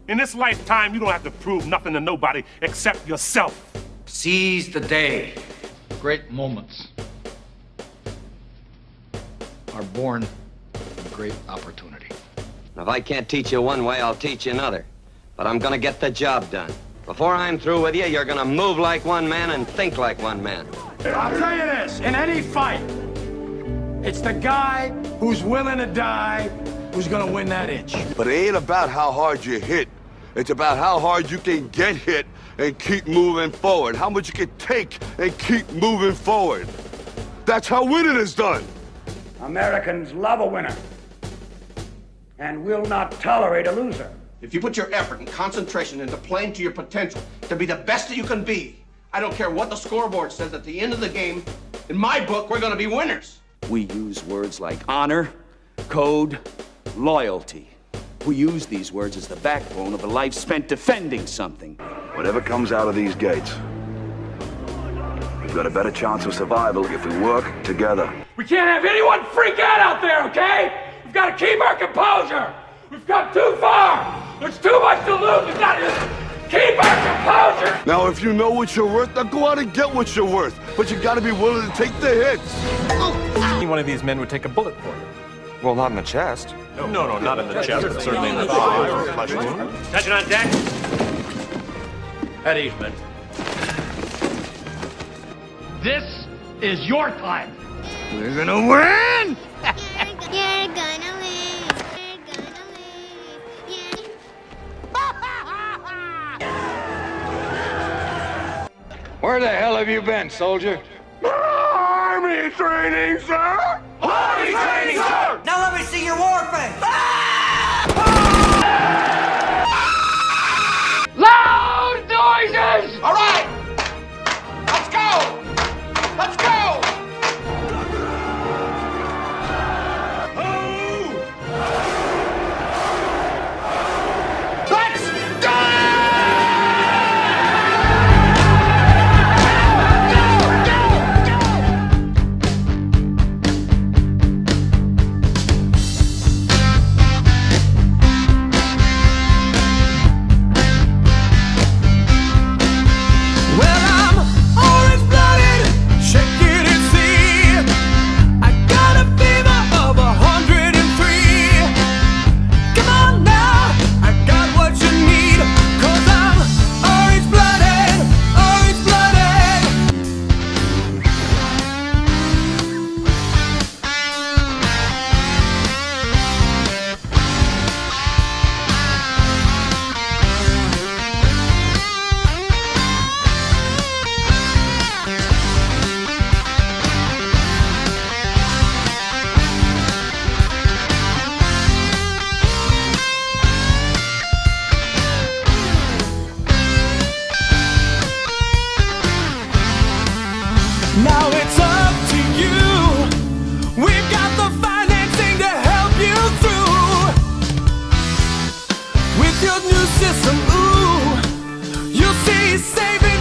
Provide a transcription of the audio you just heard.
In this lifetime, you don't have to prove nothing to nobody except yourself. Seize the day. Great moments are born from great opportunity. If I can't teach you one way, I'll teach you another. But I'm gonna get the job done. Before I'm through with you, you're gonna move like one man and think like one man. I'll tell you this, in any fight, it's the guy who's willing to die who's gonna win that inch. But it ain't about how hard you hit. It's about how hard you can get hit and keep moving forward. How much you can take and keep moving forward. That's how winning is done. Americans love a winner and will not tolerate a loser. If you put your effort and concentration into playing to your potential to be the best that you can be, I don't care what the scoreboard says at the end of the game, in my book, we're gonna be winners. We use words like honor, code, loyalty. We use these words as the backbone of a life spent defending something. Whatever comes out of these gates, we've got a better chance of survival if we work together. We can't have anyone freak out there, okay? We've got to keep our composure. We've come too far. There's too much to lose. We've got to just keep our composure. Now, if you know what you're worth, then go out and get what you're worth. But you gotta be willing to take the hits. Any one of these men would take a bullet for you. Well, not in the chest. No, not in the chest, but certainly in the thigh or a flesh wound. Attention on deck. At ease, men. This is your time. We're gonna win! You're gonna win. You're gonna win. Where the hell have you been, soldier? Army training, sir! Army training, sir! Now let me see your war face! Loud noises! All right, let's go! Let's go! Now it's up to you. We've got the financing to help you through. With your new system, ooh, you'll see saving